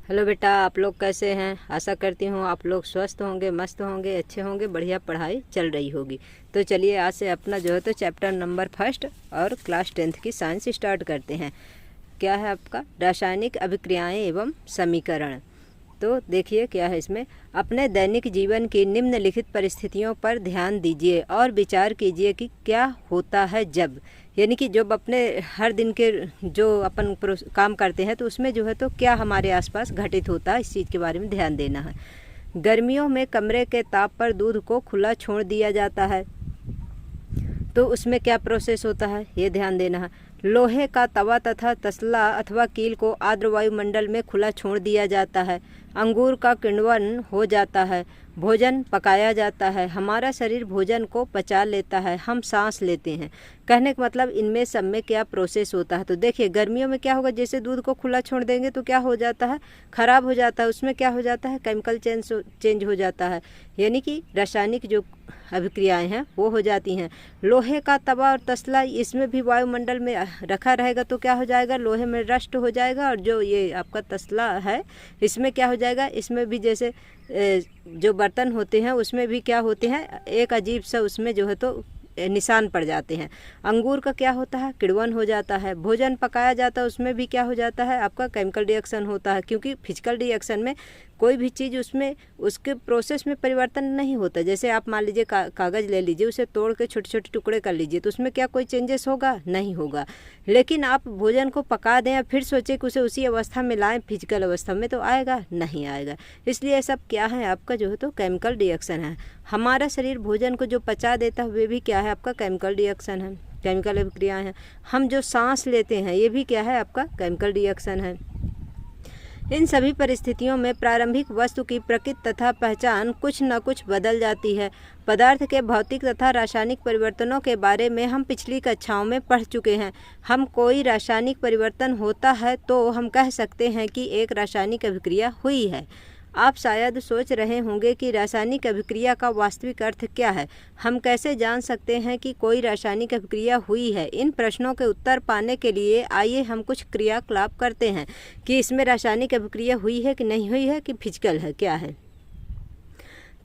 Hello बेटा, आप लोग कैसे हैं। आशा करती हूँ आप लोग स्वस्थ होंगे, मस्त होंगे, अच्छे होंगे, बढ़िया पढ़ाई चल रही होगी। तो चलिए आज से अपना जो है तो चैप्टर नंबर फर्स्ट और क्लास 10th की साइंस स्टार्ट करते हैं। क्या है आपका रासायनिक अभिक्रियाएं एवं समीकरण। तो देखिए क्या है इसमें। अपने दैनिक जीवन की निम्नलिखित परिस्थितियों पर ध्यान दीजिए और विचार कीजिए कि क्या होता है जब, यानी कि जब अपने हर दिन के जो अपन काम करते हैं तो उसमें जो है तो क्या हमारे आसपास घटित होता है, इस चीज़ के बारे में ध्यान देना है। गर्मियों में कमरे के ताप पर दूध को खुला छोड़ दिया जाता है तो उसमें क्या प्रोसेस होता है, ये ध्यान देना है। लोहे का तवा तथा तसला अथवा कील को आर्द्र वायुमंडल में खुला छोड़ दिया जाता है। अंगूर का किण्वन हो जाता है। भोजन पकाया जाता है। हमारा शरीर भोजन को पचा लेता है। हम सांस लेते हैं। कहने का मतलब इनमें सब में क्या प्रोसेस होता है। तो देखिए गर्मियों में क्या होगा, जैसे दूध को खुला छोड़ देंगे तो क्या हो जाता है, ख़राब हो जाता है। उसमें क्या हो जाता है, केमिकल चेंज हो जाता है, यानी कि रासायनिक जो अभिक्रियाएं हैं वो हो जाती हैं। लोहे का तवा और तसला इसमें भी वायुमंडल में रखा रहेगा तो क्या हो जाएगा, लोहे में रस्ट हो जाएगा। और जो ये आपका तसला है इसमें क्या हो जाएगा, इसमें भी जैसे जो बर्तन होते हैं उसमें भी क्या होते हैं, एक अजीब सा उसमें जो है तो निशान पड़ जाते हैं। अंगूर का क्या होता है, किण्वन हो जाता है। भोजन पकाया जाता है उसमें भी क्या हो जाता है, आपका केमिकल रिएक्शन होता है, क्योंकि फिजिकल रिएक्शन में कोई भी चीज़ उसमें उसके प्रोसेस में परिवर्तन नहीं होता। जैसे आप मान लीजिए कागज़ ले लीजिए, उसे तोड़ के छोटे छोटे टुकड़े कर लीजिए तो उसमें क्या कोई चेंजेस होगा, नहीं होगा। लेकिन आप भोजन को पका दें या फिर सोचें कि उसे उसी अवस्था में लाएं फिजिकल अवस्था में, तो आएगा नहीं आएगा। इसलिए ये सब क्या है, आपका जो है तो केमिकल रिएक्शन है। हमारा शरीर भोजन को जो पचा देता है वे भी क्या है, आपका केमिकल रिएक्शन है, केमिकल अभिक्रियाएं हैं। हम जो सांस लेते हैं ये भी क्या है, आपका केमिकल रिएक्शन है। इन सभी परिस्थितियों में प्रारंभिक वस्तु की प्रकृति तथा पहचान कुछ न कुछ बदल जाती है। पदार्थ के भौतिक तथा रासायनिक परिवर्तनों के बारे में हम पिछली कक्षाओं में पढ़ चुके हैं। हम कोई रासायनिक परिवर्तन होता है तो हम कह सकते हैं कि एक रासायनिक अभिक्रिया हुई है। आप शायद सोच रहे होंगे कि रासायनिक अभिक्रिया का वास्तविक अर्थ क्या है। हम कैसे जान सकते हैं कि कोई रासायनिक अभिक्रिया हुई है। इन प्रश्नों के उत्तर पाने के लिए आइए हम कुछ क्रियाकलाप करते हैं कि इसमें रासायनिक अभिक्रिया हुई है कि नहीं हुई है, कि फिजिकल है, क्या है।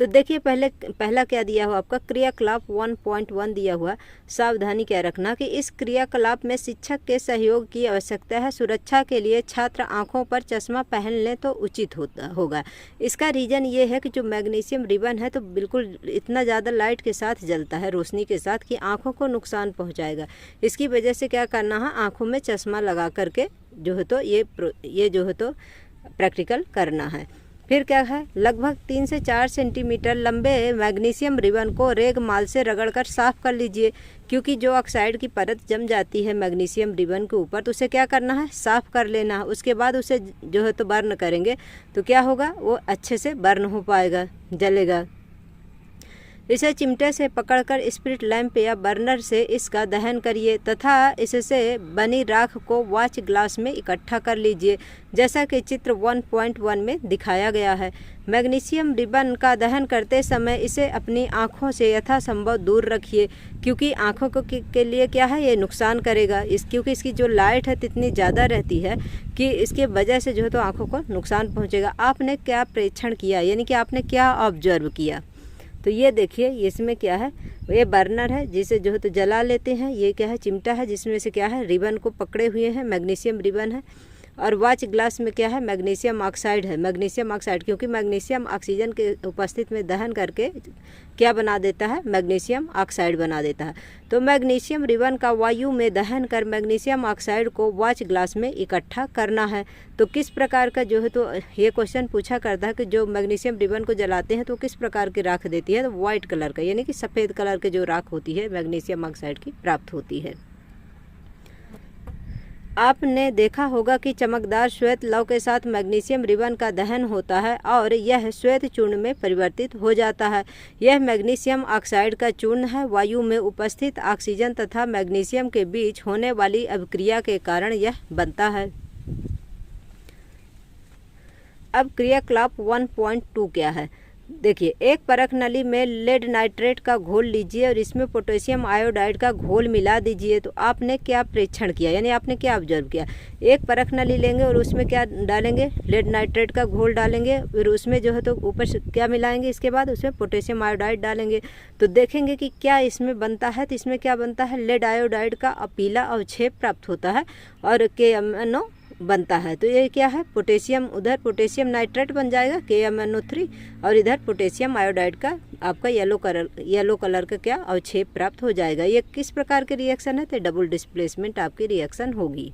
तो देखिए पहला क्या दिया हुआ आपका, क्रियाकलाप 1.1 दिया हुआ। सावधानी क्या रखना कि इस क्रियाकलाप में शिक्षक के सहयोग की आवश्यकता है। सुरक्षा के लिए छात्र आंखों पर चश्मा पहन लें तो उचित होगा। इसका रीज़न ये है कि जो मैग्नीशियम रिबन है तो बिल्कुल इतना ज़्यादा लाइट के साथ जलता है, रोशनी के साथ, कि आँखों को नुकसान पहुँचाएगा। इसकी वजह से क्या करना है, आँखों में चश्मा लगा करके जो है तो ये जो है तो प्रैक्टिकल करना है। फिर क्या है, लगभग 3 से 4 सेंटीमीटर लंबे मैग्नीशियम रिबन को रेगमाल से रगड़कर साफ़ कर लीजिए, क्योंकि जो ऑक्साइड की परत जम जाती है मैग्नीशियम रिबन के ऊपर तो उसे क्या करना है, साफ़ कर लेना है। उसके बाद उसे जो है तो बर्न करेंगे तो क्या होगा, वो अच्छे से बर्न हो पाएगा, जलेगा। इसे चिमटे से पकड़कर स्पिरिट लैंप या बर्नर से इसका दहन करिए तथा इससे बनी राख को वॉच ग्लास में इकट्ठा कर लीजिए, जैसा कि चित्र 1.1 में दिखाया गया है। मैग्नीशियम रिबन का दहन करते समय इसे अपनी आँखों से यथासंभव दूर रखिए, क्योंकि आँखों के लिए क्या है, ये नुकसान करेगा। क्योंकि इसकी जो लाइट है इतनी ज़्यादा रहती है कि इसके वजह से जो है तो आँखों को नुकसान पहुँचेगा। आपने क्या प्रेक्षण किया, यानी कि आपने क्या ऑब्जर्व किया। तो ये देखिए इसमें क्या है, ये बर्नर है जिसे जो है तो जला लेते हैं। ये क्या है, चिमटा है जिसमें से क्या है, रिबन को पकड़े हुए हैं, मैग्नीशियम रिबन है। और वॉच ग्लास में क्या है, मैग्नीशियम ऑक्साइड है। मैग्नीशियम ऑक्साइड क्योंकि मैग्नीशियम ऑक्सीजन के उपस्थिति में दहन करके क्या बना देता है, मैग्नीशियम ऑक्साइड बना देता है। तो मैग्नीशियम रिबन का वायु में दहन कर मैग्नीशियम ऑक्साइड को वॉच ग्लास में इकट्ठा करना है। तो किस प्रकार का जो है तो ये क्वेश्चन पूछा करता है कि जो मैग्नीशियम रिबन को जलाते हैं तो किस प्रकार की राख देती है, तो वाइट कलर का, यानी कि सफ़ेद कलर के जो राख होती है मैग्नीशियम ऑक्साइड की प्राप्त होती है। आपने देखा होगा कि चमकदार श्वेत लव के साथ मैग्नीशियम रिबन का दहन होता है और यह श्वेत चूर्ण में परिवर्तित हो जाता है। यह मैग्नीशियम ऑक्साइड का चूर्ण है। वायु में उपस्थित ऑक्सीजन तथा मैग्नीशियम के बीच होने वाली अभिक्रिया के कारण यह बनता है। अब क्रियाकलाप 1.2 क्या है, देखिए, एक परख नली में लेड नाइट्रेट का घोल लीजिए और इसमें पोटेशियम आयोडाइड का घोल मिला दीजिए। तो आपने क्या प्रेक्षण किया, यानी आपने क्या ऑब्जर्व किया। एक परख नली लेंगे और उसमें क्या डालेंगे, लेड नाइट्रेट का घोल डालेंगे, फिर उसमें जो है तो ऊपर से क्या मिलाएंगे, इसके बाद उसमें पोटेशियम आयोडाइड डालेंगे। तो देखेंगे कि क्या इसमें बनता है। तो इसमें क्या बनता है, लेड आयोडाइड का पीला अवक्षेप प्राप्त होता है और KMnO बनता है। तो ये क्या है, पोटेशियम, उधर पोटेशियम नाइट्रेट बन जाएगा KMnO3 और इधर पोटेशियम आयोडाइड का आपका येलो कलर का क्या अवक्षेप प्राप्त हो जाएगा। ये किस प्रकार के रिएक्शन है, तो डबल डिस्प्लेसमेंट आपकी रिएक्शन होगी।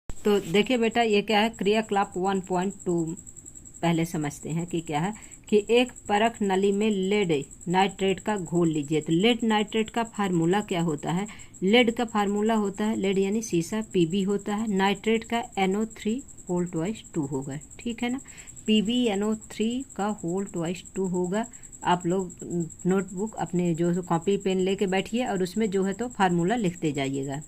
तो देखिए बेटा, ये क्या है, क्रियाकलाप 1.2 पहले समझते हैं कि क्या है कि एक परख नली में लेड नाइट्रेट का घोल लीजिए। तो लेड नाइट्रेट का फार्मूला क्या होता है, लेड का फार्मूला होता है, लेड यानी सीसा Pb होता है, नाइट्रेट का NO3 होल ट्वाइस 2 होगा, ठीक है ना। PbNO3 का होल ट्वाइस 2 होगा। आप लोग नोटबुक अपने जो कॉपी पेन लेके बैठिए और उसमें जो है तो फार्मूला लिखते जाइएगा।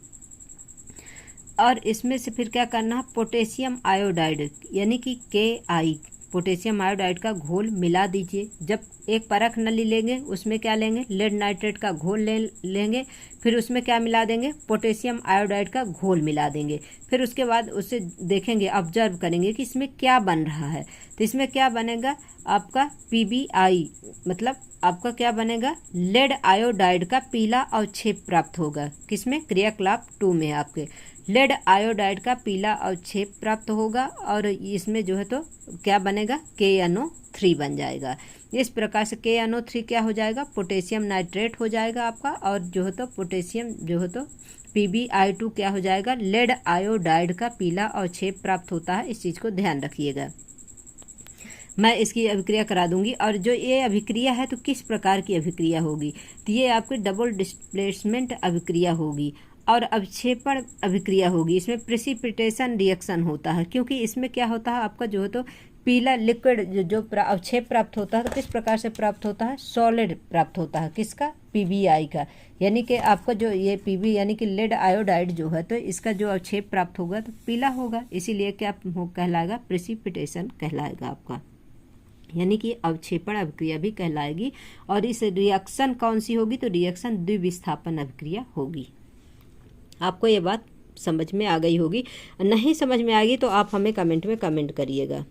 और इसमें से फिर क्या करना है, पोटेशियम आयोडाइड यानी कि Ki, पोटेशियम आयोडाइड का घोल मिला दीजिए। जब एक परख नली लेंगे उसमें क्या लेंगे, लेड नाइट्रेट का घोल लेंगे, फिर उसमें क्या मिला देंगे, पोटेशियम आयोडाइड का घोल मिला देंगे। फिर उसके बाद उसे देखेंगे, ऑब्जर्व करेंगे कि इसमें क्या बन रहा है। तो इसमें क्या बनेगा आपका PbI, मतलब आपका क्या बनेगा, लेड आयोडाइड का पीला अवक्षेप प्राप्त होगा। किसमें, क्रियाकलाप 2 में आपके लेड आयोडाइड का पीला अवक्षेप प्राप्त होगा और इसमें जो है तो क्या बनेगा, KNO3 बन जाएगा। इस प्रकार से KNO3 क्या हो जाएगा, पोटेशियम नाइट्रेट हो जाएगा आपका, और जो है तो पोटेशियम जो है तो PbI2 क्या हो जाएगा, लेड आयोडाइड का पीला अवक्षेप प्राप्त होता है। इस चीज़ को ध्यान रखिएगा, मैं इसकी अभिक्रिया करा दूंगी। और जो ये अभिक्रिया है तो किस प्रकार की अभिक्रिया होगी, तो ये आपकी डबल डिस्प्लेसमेंट अभिक्रिया होगी और अवक्षेपण अभिक्रिया होगी। इसमें प्रेसिपिटेशन रिएक्शन होता है, क्योंकि इसमें क्या होता है आपका जो है तो पीला लिक्विड जो अवक्षेप प्राप्त होता है तो किस प्रकार से प्राप्त होता है, सॉलिड प्राप्त होता है। किसका, PbI का, यानी कि आपका जो ये Pb यानी कि लेड आयोडाइड जो है तो इसका जो अवक्षेप प्राप्त होगा तो पीला होगा, इसीलिए क्या कहलाएगा, प्रेसिपिटेशन कहलाएगा आपका, यानी कि अवक्षेपण अभिक्रिया भी कहलाएगी। और इस रिएक्शन कौन सी होगी, तो रिएक्शन द्विविस्थापन अभिक्रिया होगी। आपको ये बात समझ में आ गई होगी, नहीं समझ में आएगी तो आप हमें कमेंट में कमेंट करिएगा।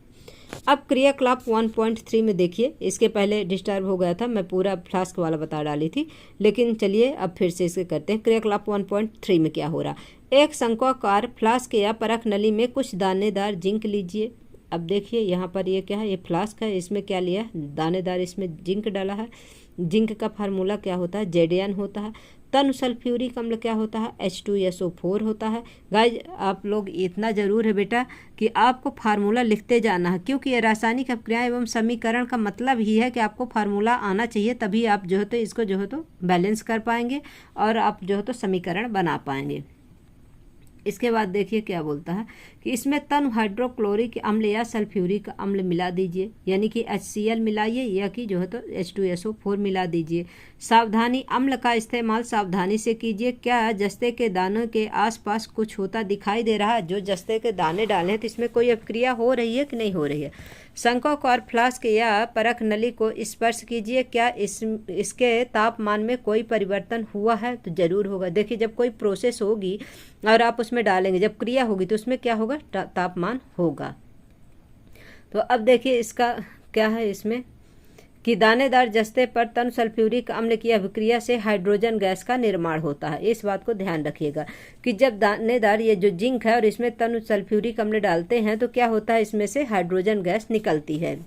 अब क्रियाकलाप 1.3 में देखिए, इसके पहले डिस्टर्ब हो गया था, मैं पूरा फ्लास्क वाला बता डाली थी, लेकिन चलिए अब फिर से इसे करते हैं। क्रियाकलाप 1.3 में क्या हो रहा, एक शंक्वाकार फ्लास्क या परख नली में कुछ दानेदार जिंक लीजिए। अब देखिए यहाँ पर ये क्या है, ये फ्लास्क है, इसमें क्या लिया, दानेदार इसमें जिंक डाला है। जिंक का फार्मूला क्या होता है, Zn होता है। तन सल्फ्यूरिक अम्ल क्या होता है, H2SO4 होता है। गाइज आप लोग इतना ज़रूर है बेटा कि आपको फार्मूला लिखते जाना है, क्योंकि ये रासायनिक अभिक्रिया एवं समीकरण का मतलब ही है कि आपको फार्मूला आना चाहिए, तभी आप जो है तो इसको जो है तो बैलेंस कर पाएंगे और आप जो है तो समीकरण बना पाएंगे। इसके बाद देखिए क्या बोलता है कि इसमें तन हाइड्रोक्लोरिक अम्ल या सल्फ्यूरिक अम्ल मिला दीजिए, यानी कि HCl मिलाइए या कि जो है तो H2SO4 मिला दीजिए। सावधानी, अम्ल का इस्तेमाल सावधानी से कीजिए। क्या जस्ते के दानों के आसपास कुछ होता दिखाई दे रहा है, जो जस्ते के दाने डाले हैं तो इसमें कोई अभिक्रिया हो रही है कि नहीं हो रही है। शंक्वाकार फ्लास्क या परख नली को स्पर्श कीजिए, क्या इसके तापमान में कोई परिवर्तन हुआ है, तो जरूर होगा। देखिए जब कोई प्रोसेस होगी और आप उसमें डालेंगे, जब क्रिया होगी तो उसमें क्या होगा, तापमान होगा। तो अब देखिए इसका क्या है, इसमें कि दानेदार जस्ते पर तन सल्फ्यूरिक अम्ल की अभिक्रिया से हाइड्रोजन गैस का निर्माण होता है। इस बात को ध्यान रखिएगा कि जब दानेदार ये जो जिंक है और इसमें तन सल्फ्यूरिक अम्ल डालते हैं तो क्या होता है, इसमें से हाइड्रोजन गैस निकलती है।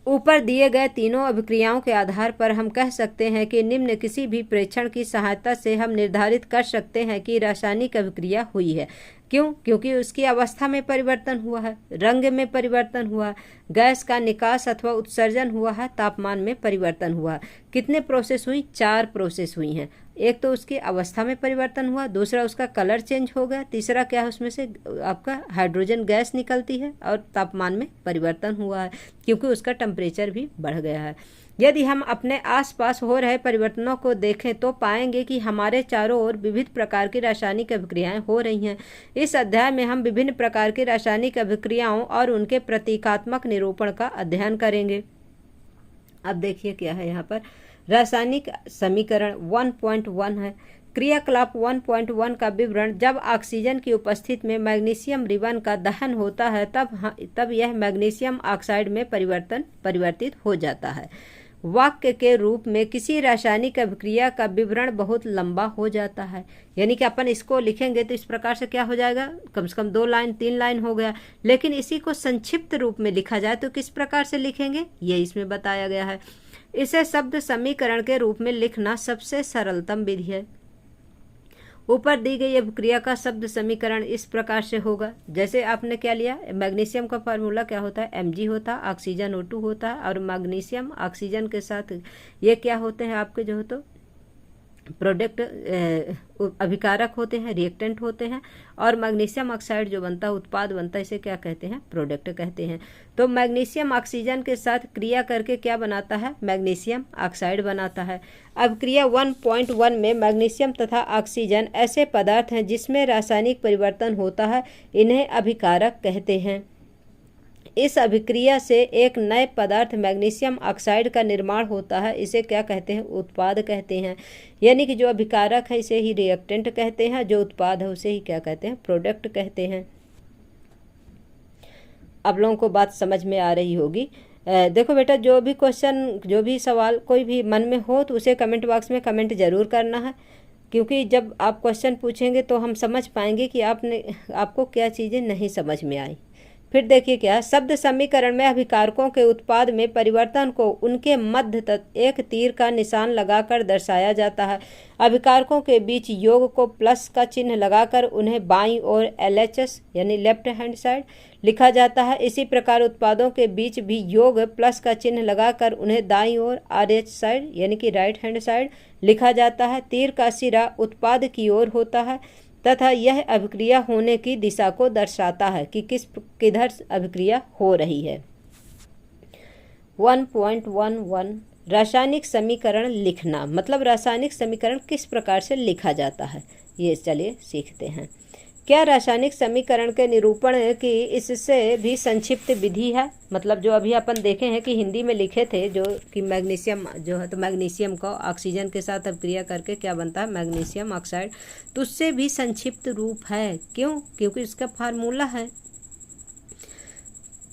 ऊपर दिए गए तीनों अभिक्रियाओं के आधार पर हम कह सकते हैं कि निम्न किसी भी प्रेक्षण की सहायता से हम निर्धारित कर सकते हैं कि रासायनिक अभिक्रिया हुई है। क्यों, क्योंकि उसकी अवस्था में परिवर्तन हुआ है, रंग में परिवर्तन हुआ, गैस का निकास अथवा उत्सर्जन हुआ है, तापमान में परिवर्तन हुआ। कितने प्रोसेस हुई? 4 प्रोसेस हुई हैं। एक तो उसकी अवस्था में परिवर्तन हुआ, दूसरा उसका कलर चेंज हो गया, तीसरा क्या है उसमें से आपका हाइड्रोजन गैस निकलती है, और तापमान में परिवर्तन हुआ है क्योंकि उसका टेम्परेचर भी बढ़ गया है। यदि हम अपने आसपास हो रहे परिवर्तनों को देखें तो पाएंगे कि हमारे चारों ओर विविध प्रकार की रासायनिक अभिक्रियाएं हो रही हैं। इस अध्याय में हम विभिन्न प्रकार की रासायनिक अभिक्रियाओं और उनके प्रतीकात्मक निरूपण का अध्ययन करेंगे। अब देखिए क्या है यहाँ पर, रासायनिक समीकरण 1.1 है। क्रियाकलाप 1.1 का विवरण, जब ऑक्सीजन की उपस्थिति में मैग्नीशियम रिबन का दहन होता है तब यह मैग्नीशियम ऑक्साइड में परिवर्तित हो जाता है। वाक्य के रूप में किसी रासायनिक अभिक्रिया का विवरण बहुत लंबा हो जाता है, यानी कि अपन इसको लिखेंगे तो इस प्रकार से क्या हो जाएगा, कम से कम 2 लाइन 3 लाइन हो गया। लेकिन इसी को संक्षिप्त रूप में लिखा जाए तो किस प्रकार से लिखेंगे, ये इसमें बताया गया है। इसे शब्द समीकरण के रूप में लिखना सबसे सरलतम विधि है। ऊपर दी गई अभिक्रिया का शब्द समीकरण इस प्रकार से होगा, जैसे आपने क्या लिया, मैग्नीशियम का फार्मूला क्या होता है, Mg होता है, ऑक्सीजन O2 होता है, और मैग्नीशियम ऑक्सीजन के साथ ये क्या होते हैं आपके जो हो तो प्रोडक्ट अभिकारक होते हैं, रिएक्टेंट होते हैं, और मैग्नीशियम ऑक्साइड जो बनता है, उत्पाद बनता है, इसे क्या कहते हैं, प्रोडक्ट कहते हैं। तो मैग्नीशियम ऑक्सीजन के साथ क्रिया करके क्या बनाता है, मैग्नीशियम ऑक्साइड बनाता है। अब क्रिया 1.1 में मैग्नीशियम तथा ऑक्सीजन ऐसे पदार्थ हैं जिसमें रासायनिक परिवर्तन होता है, इन्हें अभिकारक कहते हैं। इस अभिक्रिया से एक नए पदार्थ मैग्नीशियम ऑक्साइड का निर्माण होता है, इसे क्या कहते हैं, उत्पाद कहते हैं। यानी कि जो अभिकारक है इसे ही रिएक्टेंट कहते हैं, जो उत्पाद है उसे ही क्या कहते हैं, प्रोडक्ट कहते हैं। आप लोगों को बात समझ में आ रही होगी। देखो बेटा, जो भी क्वेश्चन, जो भी सवाल कोई भी मन में हो तो उसे कमेंट बॉक्स में कमेंट जरूर करना है, क्योंकि जब आप क्वेश्चन पूछेंगे तो हम समझ पाएंगे कि आपको क्या चीज़ें नहीं समझ में आई। फिर देखिए क्या, शब्द समीकरण में अभिकारकों के उत्पाद में परिवर्तन को उनके मध्य तक एक तीर का निशान लगाकर दर्शाया जाता है। अभिकारकों के बीच योग को प्लस का चिन्ह लगाकर उन्हें बाईं ओर LHS यानी लेफ्ट हैंड साइड लिखा जाता है। इसी प्रकार उत्पादों के बीच भी योग प्लस का चिन्ह लगाकर उन्हें दाईं ओर RH साइड यानी कि राइट हैंड साइड लिखा जाता है। तीर का सिरा उत्पाद की ओर होता है तथा यह अभिक्रिया होने की दिशा को दर्शाता है कि किधर अभिक्रिया हो रही है। 1.11 रासायनिक समीकरण लिखना, मतलब रासायनिक समीकरण किस प्रकार से लिखा जाता है, ये चलिए सीखते हैं। क्या रासायनिक समीकरण के निरूपण की इससे भी संक्षिप्त विधि है, मतलब जो अभी अपन देखे हैं कि हिंदी में लिखे थे, जो कि मैग्नीशियम जो है तो मैग्नीशियम को ऑक्सीजन के साथ अभिक्रिया करके क्या बनता है, मैग्नीशियम ऑक्साइड, तो उससे भी संक्षिप्त रूप है। क्यों? क्योंकि उसका फार्मूला है।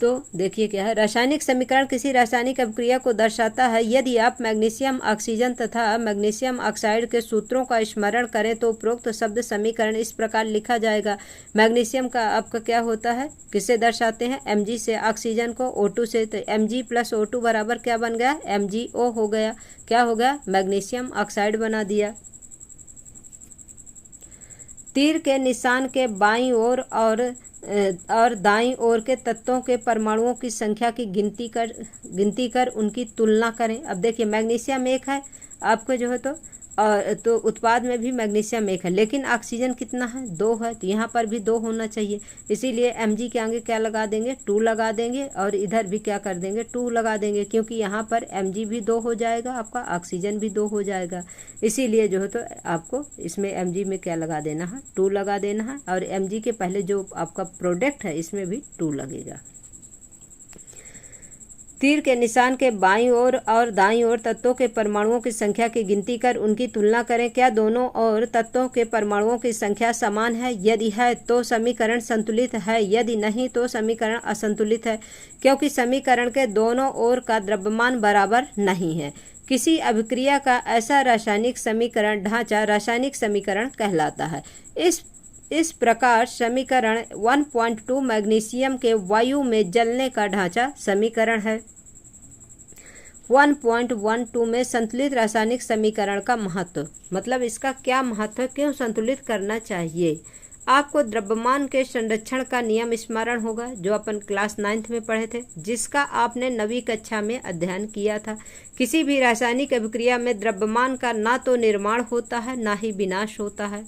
तो देखिए क्या है, रासायनिक समीकरण किसी रासायनिक अभिक्रिया को दर्शाता है। यदि आप मैग्नीशियम ऑक्सीजन तथा मैग्नीशियम ऑक्साइड के सूत्रों का स्मरण करें तो उपरोक्त शब्द समीकरण इस प्रकार लिखा जाएगा। मैग्नीशियम का आपका क्या होता है, किससे दर्शाते हैं, Mg से, ऑक्सीजन को O2 से, तो Mg प्लस O2 बराबर क्या बन गया, MgO हो गया। क्या हो गया, मैग्नीशियम ऑक्साइड बना दिया। तीर के निशान के बाईं ओर और दाईं ओर के तत्वों के परमाणुओं की संख्या की गिनती कर उनकी तुलना करें। अब देखिए, मैग्नीशियम 1 है आपको जो है तो उत्पाद में भी मैग्नीशियम 1 है, लेकिन ऑक्सीजन कितना है, 2 है, तो यहाँ पर भी 2 होना चाहिए। इसीलिए Mg के आगे क्या लगा देंगे, 2 लगा देंगे, और इधर भी क्या कर देंगे, 2 लगा देंगे, क्योंकि यहाँ पर Mg भी 2 हो जाएगा, आपका ऑक्सीजन भी 2 हो जाएगा। इसीलिए जो है तो आपको इसमें Mg में क्या लगा देना है, 2 लगा देना है, और Mg के पहले जो आपका प्रोडक्ट है इसमें भी 2 लगेगा। तीर के निशान के बाईं ओर और दाईं ओर तत्वों के परमाणुओं की संख्या की गिनती कर उनकी तुलना करें। क्या दोनों ओर तत्वों के परमाणुओं की संख्या समान है? यदि है तो समीकरण संतुलित है, यदि नहीं तो समीकरण असंतुलित है, क्योंकि समीकरण के दोनों ओर का द्रव्यमान बराबर नहीं है। किसी अभिक्रिया का ऐसा रासायनिक समीकरण ढांचा रासायनिक समीकरण कहलाता है। इस प्रकार समीकरण 1.2 मैग्नीशियम के वायु में जलने का ढांचा समीकरण है। 1.12 में संतुलित रासायनिक समीकरण का महत्व, मतलब इसका क्या महत्व है, क्यों संतुलित करना चाहिए। आपको द्रव्यमान के संरक्षण का नियम स्मरण होगा जो अपन क्लास 9th में पढ़े थे, जिसका आपने 9वीं कक्षा में अध्ययन किया था। किसी भी रासायनिक अभिक्रिया में द्रव्यमान का ना तो निर्माण होता है ना ही विनाश होता है,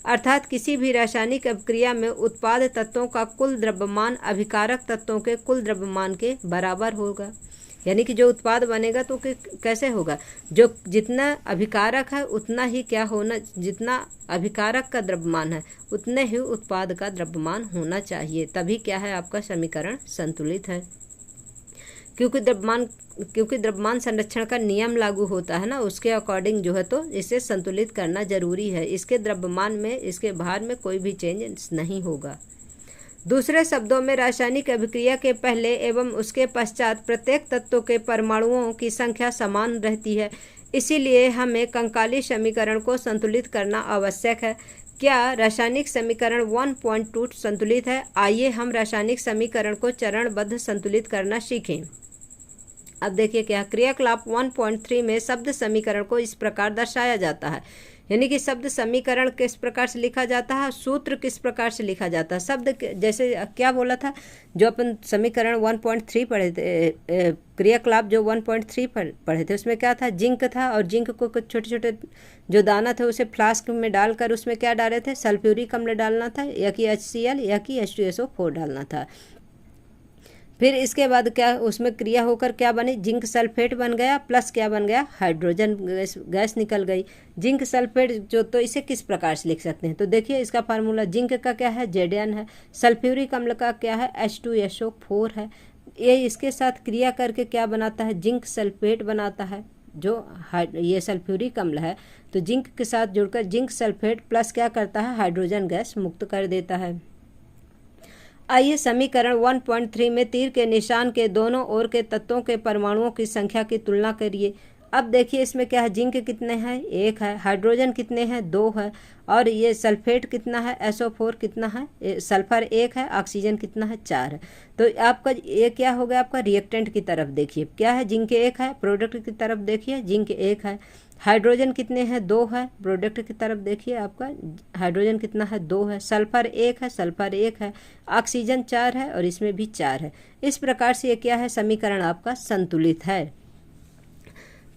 अर्थात किसी भी रासायनिक अभिक्रिया में उत्पाद तत्वों का कुल द्रव्यमान अभिकारक तत्वों के कुल द्रव्यमान के बराबर होगा। यानी कि जो उत्पाद बनेगा तो कैसे होगा, जो जितना अभिकारक है उतना ही क्या होना, जितना अभिकारक का द्रव्यमान है उतने ही उत्पाद का द्रव्यमान होना चाहिए, तभी क्या है आपका समीकरण संतुलित है। क्योंकि द्रव्यमान संरक्षण का नियम लागू होता है ना, उसके अकॉर्डिंग जो है तो इसे संतुलित करना जरूरी है। इसके द्रव्यमान में, इसके भार में कोई भी चेंज नहीं होगा। दूसरे शब्दों में रासायनिक अभिक्रिया के पहले एवं उसके पश्चात प्रत्येक तत्व के परमाणुओं की संख्या समान रहती है, इसीलिए हमें कंकाली समीकरण को संतुलित करना आवश्यक है। क्या रासायनिक समीकरण 1.2 संतुलित है? आइए हम रासायनिक समीकरण को चरणबद्ध संतुलित करना सीखें। अब देखिए क्या क्रियाकलाप 1.3 में शब्द समीकरण को इस प्रकार दर्शाया जाता है, यानी कि शब्द समीकरण किस प्रकार से लिखा जाता है, सूत्र किस प्रकार से लिखा जाता है। शब्द जैसे क्या बोला था, जो अपन समीकरण 1.3 पढ़े थे, क्रियाकलाप जो 1.3 पढ़े थे उसमें क्या था, जिंक था, और जिंक को कुछ छोटे छोटे जो दाना था उसे फ्लास्क में डालकर उसमें क्या डाले थे, सल्फ्यूरिक अम्ल डालना था, या कि HCl या कि H2SO4 डालना था। फिर इसके बाद क्या उसमें क्रिया होकर क्या बनी, जिंक सल्फेट बन गया, प्लस क्या बन गया, हाइड्रोजन गैस निकल गई। जिंक सल्फेट जो, तो इसे किस प्रकार से लिख सकते हैं, तो देखिए इसका फार्मूला जिंक का क्या है, Zn है, सल्फ्यूरिक अम्ल का क्या है, H2SO4 है। ये इसके साथ क्रिया करके क्या बनाता है, जिंक सल्फेट बनाता है। जो ये सल्फ्यूरिक अम्ल है तो जिंक के साथ जुड़कर जिंक सल्फेट प्लस क्या करता है, हाइड्रोजन गैस मुक्त कर देता है। आइए समीकरण 1.3 में तीर के निशान के दोनों ओर के तत्वों के परमाणुओं की संख्या की तुलना करिए। अब देखिए इसमें क्या है, जिंक कितने हैं, 1 है, हाइड्रोजन कितने हैं, 2 है, और ये सल्फेट कितना है, SO4 कितना है, सल्फर 1 है, ऑक्सीजन कितना है, 4 है। तो आपका ये क्या हो गया, आपका रिएक्टेंट की तरफ देखिए क्या है, जिंक 1 है, प्रोडक्ट की तरफ देखिए जिंक 1 है, हाइड्रोजन कितने हैं, 2 है, प्रोडक्ट की तरफ देखिए आपका हाइड्रोजन कितना है, 2 है, सल्फर 1 है, सल्फर 1 है, ऑक्सीजन 4 है, और इसमें भी 4 है। इस प्रकार से ये क्या है, समीकरण आपका संतुलित है।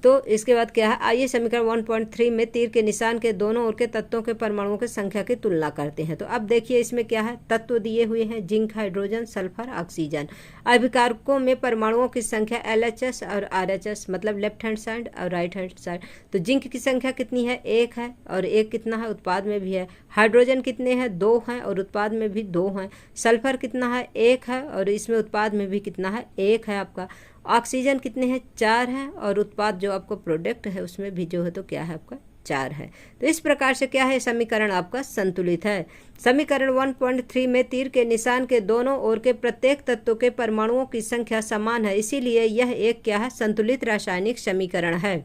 तो इसके बाद क्या है, आइए समीकरण 1.3 में तीर के निशान के दोनों ओर के तत्वों के परमाणुओं की संख्या की तुलना करते हैं। तो अब देखिए इसमें क्या है, तत्व दिए हुए हैं जिंक, हाइड्रोजन, सल्फर, ऑक्सीजन। अभिकारकों में परमाणुओं की संख्या LHS और RHS, मतलब लेफ्ट हैंड साइड और राइट हैंड साइड। तो जिंक की संख्या कितनी है, 1 है, और 1 कितना है, उत्पाद में भी है। हाइड्रोजन कितने हैं, 2 हैं, और उत्पाद में भी 2 हैं। सल्फर कितना है, 1 है, और इसमें उत्पाद में भी कितना है, 1 है आपका। ऑक्सीजन कितने हैं, 4 हैं, और उत्पाद जो आपको प्रोडक्ट है उसमें भी जो है तो क्या है आपका 4 है। तो इस प्रकार से क्या है, समीकरण आपका संतुलित है। समीकरण 1.3 में तीर के निशान के दोनों ओर के प्रत्येक तत्व के परमाणुओं की संख्या समान है, इसीलिए यह एक क्या है, संतुलित रासायनिक समीकरण है।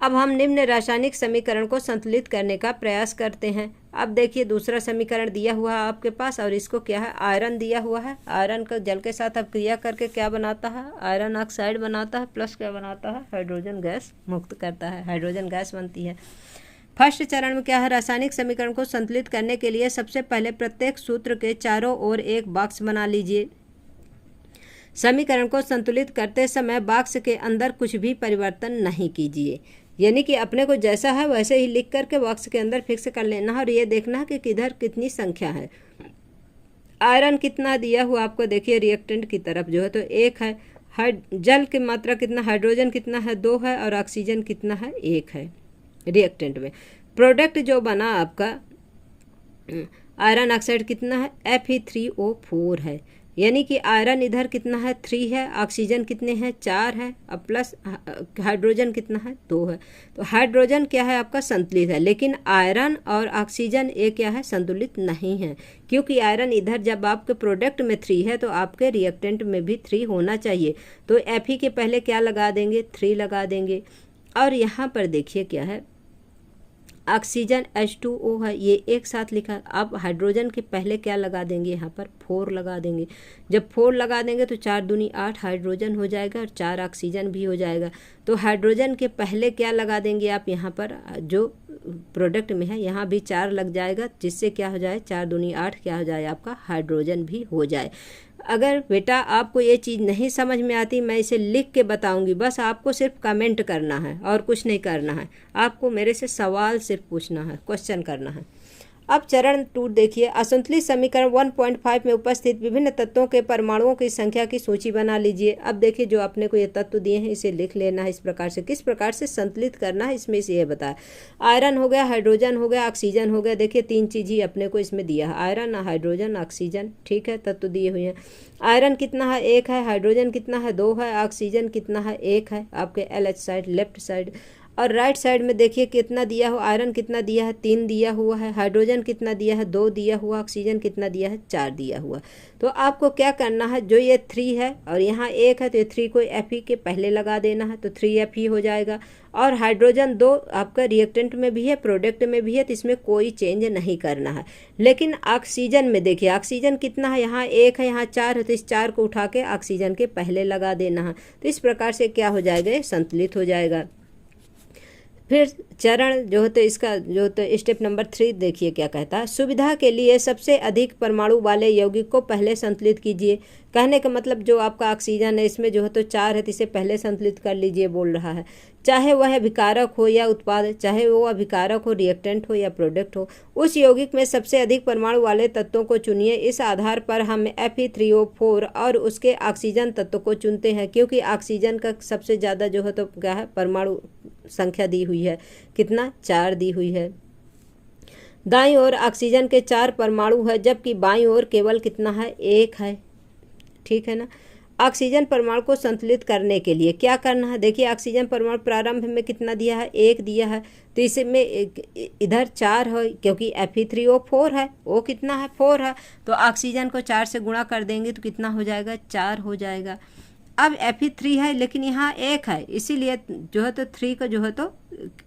अब हम निम्न रासायनिक समीकरण को संतुलित करने का प्रयास करते हैं। अब देखिए दूसरा समीकरण दिया हुआ है आपके पास, और इसको क्या है, आयरन दिया हुआ है। आयरन का जल के साथ अब क्रिया करके क्या बनाता है, आयरन ऑक्साइड बनाता है, प्लस क्या बनाता है, हाइड्रोजन गैस मुक्त करता है, हाइड्रोजन गैस बनती है। फर्स्ट चरण में क्या है, रासायनिक समीकरण को संतुलित करने के लिए सबसे पहले प्रत्येक सूत्र के चारों ओर एक बॉक्स बना लीजिए। समीकरण को संतुलित करते समय बॉक्स के अंदर कुछ भी परिवर्तन नहीं कीजिए, यानी कि अपने को जैसा है वैसे ही लिख करके बॉक्स के अंदर फिक्स कर लेना है, और ये देखना है कि किधर कितनी संख्या है। आयरन कितना दिया हुआ आपको देखिए, रिएक्टेंट की तरफ जो है तो 1 है, जल की मात्रा कितना, हाइड्रोजन कितना है, 2 है, और ऑक्सीजन कितना है, 1 है रिएक्टेंट में। प्रोडक्ट जो बना आपका आयरन ऑक्साइड कितना है, Fe3O4 है, यानी कि आयरन इधर कितना है, 3 है, ऑक्सीजन कितने हैं, 4 है, अब प्लस हाइड्रोजन कितना है, 2 है। तो हाइड्रोजन क्या है आपका संतुलित है, लेकिन आयरन और ऑक्सीजन ये क्या है, संतुलित नहीं है, क्योंकि आयरन इधर जब आपके प्रोडक्ट में 3 है तो आपके रिएक्टेंट में भी 3 होना चाहिए। तो Fe के पहले क्या लगा देंगे, 3 लगा देंगे। और यहाँ पर देखिए क्या है, ऑक्सीजन H2O है, ये एक साथ लिखा। अब हाइड्रोजन के पहले क्या लगा देंगे, यहाँ पर 4 लगा देंगे। जब 4 लगा देंगे तो 4 दूनी 8 हाइड्रोजन हो जाएगा, और 4 ऑक्सीजन भी हो जाएगा। तो हाइड्रोजन के पहले क्या लगा देंगे आप, यहाँ पर जो प्रोडक्ट में है, यहाँ भी 4 लग जाएगा, जिससे क्या हो जाए 4 दूनी 8 क्या हो जाए आपका हाइड्रोजन भी हो जाए। अगर बेटा आपको ये चीज़ नहीं समझ में आती, मैं इसे लिख के बताऊंगी, बस आपको सिर्फ कमेंट करना है और कुछ नहीं करना है। आपको मेरे से सवाल सिर्फ पूछना है, क्वेश्चन करना है। अब चरण 2 देखिए, असंतुलित समीकरण 1.5 में उपस्थित विभिन्न तत्वों के परमाणुओं की संख्या की सूची बना लीजिए। अब देखिए जो अपने को ये तत्व दिए हैं इसे लिख लेना है इस प्रकार से। किस प्रकार से संतुलित करना है इसमें से ये बताया। आयरन हो गया, हाइड्रोजन हो गया, ऑक्सीजन हो गया। देखिए 3 चीज़ ही अपने को इसमें दिया है, आयरन, हाइड्रोजन, ऑक्सीजन, ठीक है, तत्व दिए हुए हैं। आयरन कितना है 1 है, हाइड्रोजन कितना है 2 है, ऑक्सीजन कितना है 1 है, आपके LH साइड लेफ्ट साइड। और राइट साइड में देखिए कितना दिया हुआ, आयरन कितना दिया है 3 दिया हुआ है, हाइड्रोजन कितना दिया है 2 दिया हुआ, ऑक्सीजन कितना दिया है 4 दिया हुआ। तो आपको क्या करना है, जो ये 3 है और यहाँ 1 है तो ये 3 को Fe के पहले लगा देना है, तो 3Fe हो जाएगा। और हाइड्रोजन 2 आपका रिएक्टेंट में भी है, प्रोडक्ट में भी है, तो इसमें कोई चेंज नहीं करना है। लेकिन ऑक्सीजन में देखिए, ऑक्सीजन कितना है, यहाँ 1 है, यहाँ 4 है, तो इस 4 को उठा के ऑक्सीजन के पहले लगा देना है। तो इस प्रकार से क्या हो जाएगा, ये संतुलित हो जाएगा। फिर चरण जो है तो इसका जो तो स्टेप नंबर 3 देखिए क्या कहता है। सुविधा के लिए सबसे अधिक परमाणु वाले यौगिक को पहले संतुलित कीजिए। कहने का मतलब जो आपका ऑक्सीजन है इसमें जो है तो 4 है, तो इसे पहले संतुलित कर लीजिए बोल रहा है। चाहे वह अभिकारक हो या उत्पाद, चाहे वो अभिकारक हो, रिएक्टेंट हो या प्रोडक्ट हो, उस यौगिक में सबसे अधिक परमाणु वाले तत्वों को चुनिए। इस आधार पर हम Fe3O4 और उसके ऑक्सीजन तत्व को चुनते हैं, क्योंकि ऑक्सीजन का सबसे ज़्यादा जो है तो क्या है परमाणु संख्या दी हुई है, कितना 4 दी हुई है। दाईं ओर ऑक्सीजन के 4 परमाणु है, जबकि बाईं ओर केवल कितना है 1 है, ठीक है ना। ऑक्सीजन परमाणु को संतुलित करने के लिए क्या करना है, देखिए ऑक्सीजन परमाणु प्रारंभ में कितना दिया है 1 दिया है, तो इसमें इधर 4 है, क्योंकि Fe3O4 है, वो कितना है 4 है, तो ऑक्सीजन को 4 से गुणा कर देंगे तो कितना हो जाएगा 4 हो जाएगा। अब Fe3 है लेकिन यहाँ 1 है, इसीलिए जो है तो 3 को जो है तो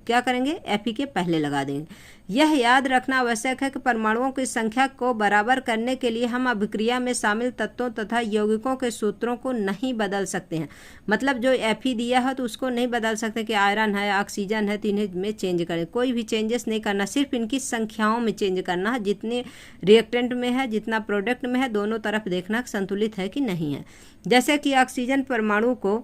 क्या करेंगे Fe के पहले लगा देंगे। यह याद रखना आवश्यक है कि परमाणुओं की संख्या को बराबर करने के लिए हम अभिक्रिया में शामिल तत्वों तथा यौगिकों के सूत्रों को नहीं बदल सकते हैं। मतलब जो Fe दिया है तो उसको नहीं बदल सकते कि आयरन है, ऑक्सीजन है, तो इन्हें में चेंज करें, कोई भी चेंजेस नहीं करना, सिर्फ इनकी संख्याओं में चेंज करना है। जितने रिएक्टेंट में है, जितना प्रोडक्ट में है, दोनों तरफ देखना संतुलित है कि नहीं है। जैसे कि ऑक्सीजन परमाणु को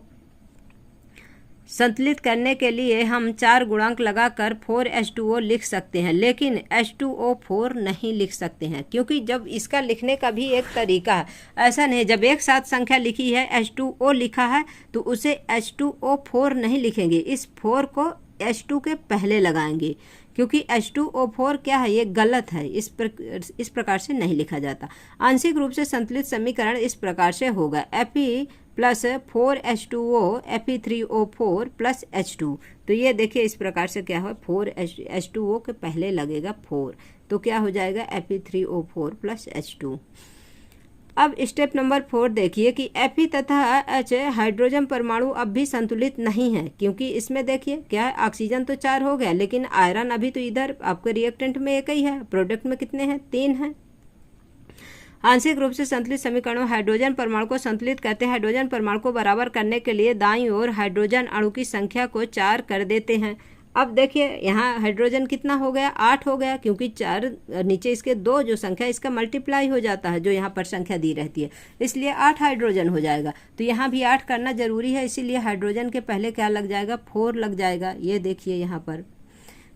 संतुलित करने के लिए हम 4 गुणांक लगाकर 4H2O लिख सकते हैं, लेकिन H2O4 नहीं लिख सकते हैं, क्योंकि जब इसका लिखने का भी एक तरीका है, ऐसा नहीं जब एक साथ संख्या लिखी है H2O लिखा है तो उसे H2O4 नहीं लिखेंगे, इस 4 को H2 के पहले लगाएंगे, क्योंकि H2O4 क्या है, ये गलत है, इस प्रकार से नहीं लिखा जाता। आंशिक रूप से संतुलित समीकरण इस प्रकार से होगा, Fe plus 4H2O Fe3O4 plus H2। तो ये देखिए इस प्रकार से क्या हो, 4H2O के पहले लगेगा 4, तो क्या हो जाएगा Fe3O4 प्लस H2। अब स्टेप नंबर 4 देखिए कि Fe तथा H हाइड्रोजन परमाणु अब भी संतुलित नहीं है, क्योंकि इसमें देखिए क्या है, ऑक्सीजन तो 4 हो गया, लेकिन आयरन अभी तो इधर आपके रिएक्टेंट में 1 ही है, प्रोडक्ट में कितने हैं 3 हैं। आंशिक रूप से संतुलित समीकरणों हाइड्रोजन परमाणु को संतुलित करते हैं। हाइड्रोजन परमाणु को बराबर करने के लिए दाईं ओर हाइड्रोजन अणु की संख्या को 4 कर देते हैं। अब देखिए यहाँ हाइड्रोजन कितना हो गया 8 हो गया, क्योंकि 4 नीचे इसके 2 जो संख्या इसका मल्टीप्लाई हो जाता है, जो यहाँ पर संख्या दी रहती है, इसलिए 8 हाइड्रोजन हो जाएगा। तो यहाँ भी 8 करना जरूरी है, इसीलिए हाइड्रोजन के पहले क्या लग जाएगा 4 लग जाएगा। ये देखिए यहाँ पर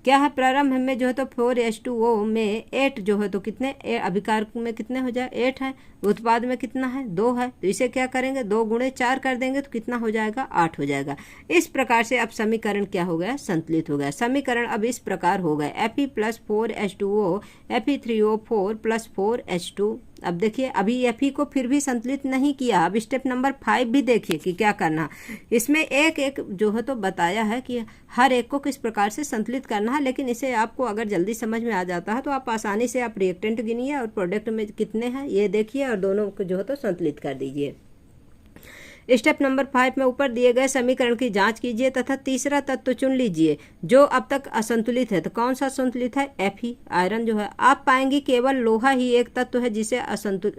क्या है, प्रारंभ में जो है तो 4H2O में 8 जो है तो कितने अभिकारक में कितने हो जाए 8 है, उत्पाद में कितना है 2 है, तो इसे क्या करेंगे 2 गुणे 4 कर देंगे तो कितना हो जाएगा 8 हो जाएगा। इस प्रकार से अब समीकरण क्या हो गया, संतुलित हो गया। समीकरण अब इस प्रकार हो गया, Fe plus 4H2O Fe3O4 plus 4H2। अब देखिए अभी Fe को फिर भी संतुलित नहीं किया। अब स्टेप नंबर 5 भी देखिए कि क्या करना। इसमें एक एक जो है तो बताया है कि हर एक को किस प्रकार से संतुलित करना है, लेकिन इसे आपको अगर जल्दी समझ में आ जाता है तो आप आसानी से आप रिएक्टेंट गिनिए और प्रोडक्ट में कितने हैं ये देखिए और दोनों को जो है तो संतुलित कर दीजिए। स्टेप नंबर 5 में ऊपर दिए गए समीकरण की जांच कीजिए तथा तीसरा तत्व चुन लीजिए जो अब तक असंतुलित है। तो कौन सा संतुलित है, Fe आयरन जो है। आप पाएंगे केवल लोहा ही एक तत्व है जिसे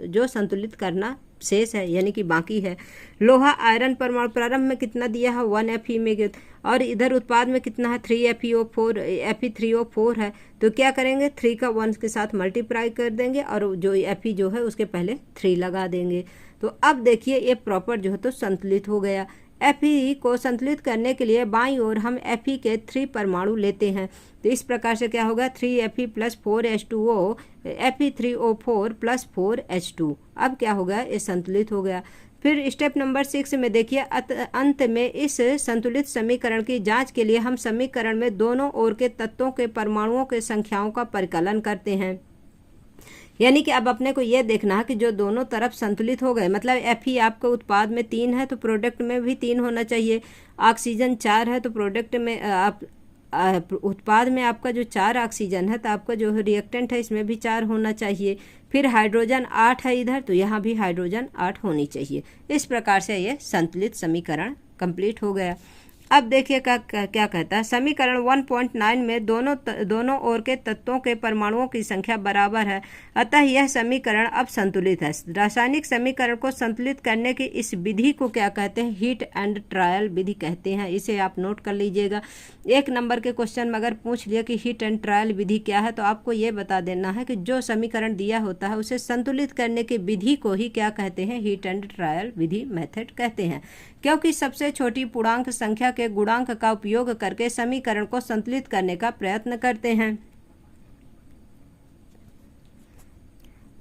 जो संतुलित करना शेष है यानी कि बाकी है। लोहा आयरन परमाणु प्रारंभ में कितना दिया है 1 Fe में, और इधर उत्पाद में कितना है 3 Fe3O4 है। तो क्या करेंगे 3 का 1 के साथ मल्टीप्लाई कर देंगे और जो Fe जो है उसके पहले 3 लगा देंगे। तो अब देखिए ये प्रॉपर जो है तो संतुलित हो गया। Fe को संतुलित करने के लिए बाईं ओर हम Fe के 3 परमाणु लेते हैं। तो इस प्रकार से क्या होगा 3Fe + 4H2O Fe3O4 + 4H2। अब क्या होगा ये संतुलित हो गया। फिर स्टेप नंबर 6 में देखिए अंत में इस संतुलित समीकरण की जांच के लिए हम समीकरण में दोनों ओर के तत्वों के परमाणुओं के संख्याओं का परिकलन करते हैं। यानी कि अब अपने को यह देखना है कि जो दोनों तरफ संतुलित हो गए, मतलब Fe आपका उत्पाद में 3 है तो प्रोडक्ट में भी 3 होना चाहिए। ऑक्सीजन 4 है तो प्रोडक्ट में उत्पाद में आपका जो 4 ऑक्सीजन है तो आपका जो रिएक्टेंट है इसमें भी 4 होना चाहिए। फिर हाइड्रोजन 8 है इधर तो यहाँ भी हाइड्रोजन 8 होनी चाहिए। इस प्रकार से ये संतुलित समीकरण कंप्लीट हो गया। अब देखिए क्या कहता है, समीकरण 1.9 में दोनों ओर के तत्वों के परमाणुओं की संख्या बराबर है, अतः यह समीकरण अब संतुलित है। रासायनिक समीकरण को संतुलित करने की इस विधि को क्या कहते हैं, हीट एंड ट्रायल विधि कहते हैं। इसे आप नोट कर लीजिएगा। 1 नंबर के क्वेश्चन में अगर पूछ लिया कि हीट एंड ट्रायल विधि क्या है तो आपको ये बता देना है कि जो समीकरण दिया होता है उसे संतुलित करने की विधि को ही क्या कहते हैं, heat and trial Vidhi method कहते हैं। क्योंकि सबसे छोटी पूर्णांक संख्या के गुणांक का उपयोग करके समीकरण को संतुलित करने का प्रयत्न करते हैं।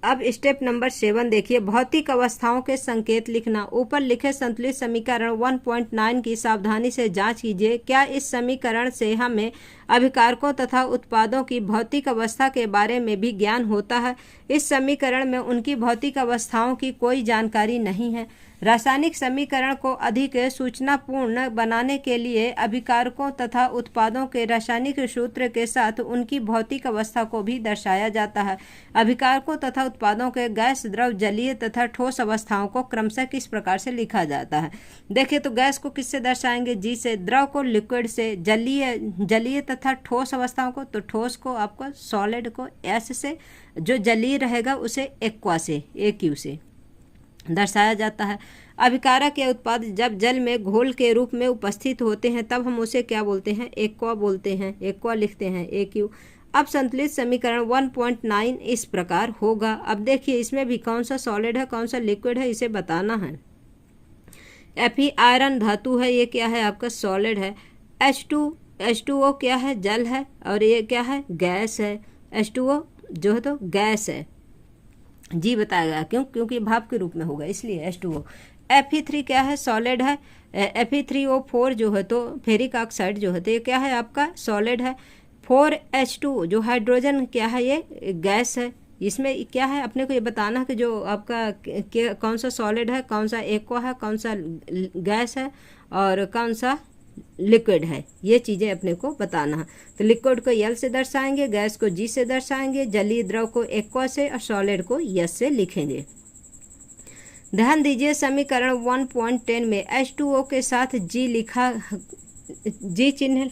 अब स्टेप नंबर 7 देखिए, भौतिक अवस्थाओं के संकेत लिखना। ऊपर लिखे संतुलित समीकरण 1.9 की सावधानी से जांच कीजिए। क्या इस समीकरण से हमें अभिकारकों तथा उत्पादों की भौतिक अवस्था के बारे में भी ज्ञान होता है? इस समीकरण में उनकी भौतिक अवस्थाओं की कोई जानकारी नहीं है। रासायनिक समीकरण को अधिक सूचनापूर्ण बनाने के लिए अभिकारकों तथा उत्पादों के रासायनिक सूत्र के साथ उनकी भौतिक अवस्था को भी दर्शाया जाता है। अभिकारकों तथा उत्पादों के गैस, द्रव, जलीय तथा ठोस अवस्थाओं को क्रमशः किस प्रकार से लिखा जाता है? देखिए तो गैस को किससे दर्शाएंगे, जी से, द्रव को लिक्विड से, जलीय तथा ठोस अवस्थाओं को, तो ठोस को आपको सॉलिड को एस से, जो जलीय रहेगा उसे एक्वा से, AQ से दर्शाया जाता है। अभिकारक या उत्पाद जब जल में घोल के रूप में उपस्थित होते हैं तब हम उसे क्या बोलते हैं, एक्वा बोलते हैं, एक्वा लिखते हैं AQ। अब संतुलित समीकरण 1.9 इस प्रकार होगा। अब देखिए इसमें भी कौन सा सॉलिड है कौन सा लिक्विड है इसे बताना है। Fe आयरन धातु है, ये क्या है आपका सॉलिड है। H2O क्या है, जल है, और ये क्या है, गैस है। H2O जो है तो गैस है, जी बताएगा क्योंकि भाप के रूप में होगा इसलिए H2O। Fe3 क्या है, सॉलिड है। Fe3O4 जो है तो फेरिक ऑक्साइड जो है तो ये क्या है आपका सॉलिड है। 4H2 जो हाइड्रोजन क्या है, ये गैस है। इसमें क्या है अपने को ये बताना है कि जो आपका कौन सा सॉलिड है, कौन सा एक्वा है, कौन सा गैस है और कौन सा लिक्विड है, ये चीज़ें अपने को बताना है। तो लिक्विड को L से दर्शाएंगे, गैस को G से दर्शाएंगे, जलीय द्रव को एक्वा से और सॉलिड को S से लिखेंगे। ध्यान दीजिए समीकरण 1.10 में H2O के साथ G चिन्ह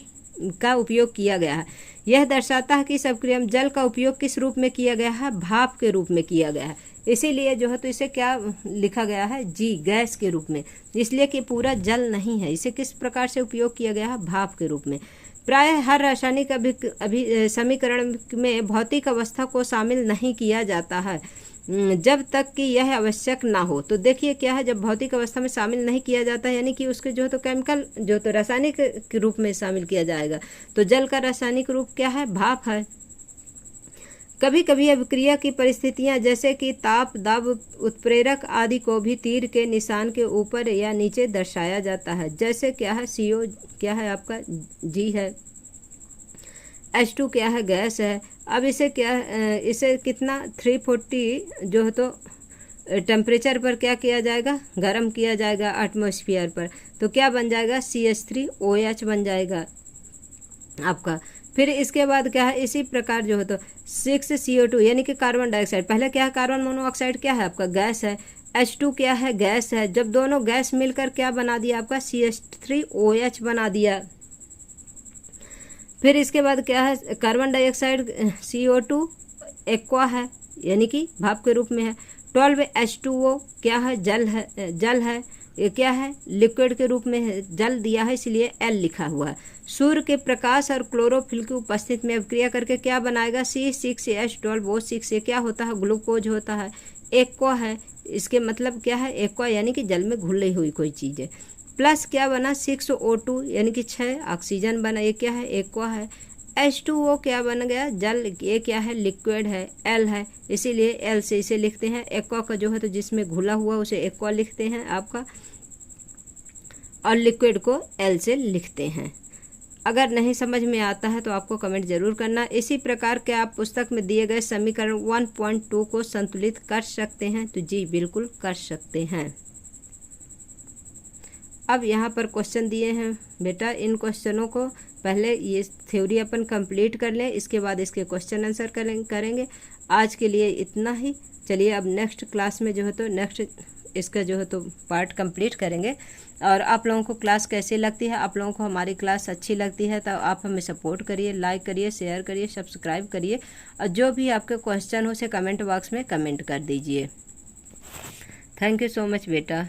का उपयोग किया गया है। यह दर्शाता है कि सबक्रियम जल का उपयोग किस रूप में किया गया है, भाप के रूप में किया गया है। इसीलिए जो है तो इसे क्या लिखा गया है, जी गैस के रूप में, इसलिए कि पूरा जल नहीं है। इसे किस प्रकार से उपयोग किया गया है, भाप के रूप में। प्रायः हर रासायनिक समीकरण में भौतिक अवस्था को शामिल नहीं किया जाता है जब तक कि यह आवश्यक ना हो। तो देखिए क्या है, जब भौतिक अवस्था में शामिल नहीं किया जाता है यानी कि उसके जो है तो केमिकल जो तो रासायनिक के रूप में शामिल किया जाएगा। तो जल का रासायनिक रूप क्या है, भाप है। कभी कभी अभिक्रिया की परिस्थितियां जैसे कि ताप, दाब, उत्प्रेरक आदि को भी तीर के निशान के ऊपर या नीचे दर्शाया जाता है। जैसे क्या है, CO क्या है आपका, G है। H2 क्या है, गैस है। अब इसे कितना 340 जो है तो टेम्परेचर पर क्या किया जाएगा, गर्म किया जाएगा एटमॉस्फेयर पर। तो क्या बन जाएगा, CH3OH बन जाएगा आपका। फिर इसके बाद क्या है, इसी प्रकार जो है तो 6CO2 यानी कि कार्बन डाइऑक्साइड, पहले क्या है कार्बन मोनोऑक्साइड क्या है आपका, गैस है। H2 क्या है, गैस है। जब दोनों गैस मिलकर क्या बना दिया आपका, CH3OH बना दिया। फिर इसके बाद क्या है, कार्बन डाइऑक्साइड CO2 एक्वा है यानी कि भाप के रूप में है। 12H2O क्या है? जल है। ये क्या है? लिक्विड के रूप में है, जल दिया है इसलिए L लिखा हुआ है। सूर्य के प्रकाश और क्लोरोफिल की उपस्थिति में अभिक्रिया करके क्या बनाएगा? C6H12O6। ये क्या होता है? ग्लूकोज होता है। एक्वा है, इसके मतलब क्या है? एक्वा यानी कि जल में घुली हुई कोई चीज़ है। प्लस क्या बना? 6O2 यानी कि 6 ऑक्सीजन बना। ये क्या है? एक्वा है। H2O क्या बन गया? जल। ये क्या है? लिक्विड है। L है, इसीलिए L से इसे लिखते हैं। एक्वा का जो है तो जिसमें घुला हुआ उसे एक्वा लिखते हैं आपका, और लिक्विड को L से लिखते हैं। अगर नहीं समझ में आता है तो आपको कमेंट जरूर करना। इसी प्रकार के आप पुस्तक में दिए गए समीकरण 1.2 को संतुलित कर सकते हैं, तो जी बिल्कुल कर सकते हैं। अब यहाँ पर क्वेश्चन दिए हैं बेटा, इन क्वेश्चनों को पहले ये थ्योरी अपन कंप्लीट कर लें, इसके बाद इसके क्वेश्चन आंसर करेंगे। आज के लिए इतना ही। चलिए अब नेक्स्ट क्लास में जो है तो नेक्स्ट इसका जो है तो पार्ट कंप्लीट करेंगे। और आप लोगों को क्लास कैसी लगती है? आप लोगों को हमारी क्लास अच्छी लगती है तो आप हमें सपोर्ट करिए, लाइक करिए, शेयर करिए, सब्सक्राइब करिए, और जो भी आपके क्वेश्चन हो उसे कमेंट बॉक्स में कमेंट कर दीजिए। थैंक यू सो मच बेटा।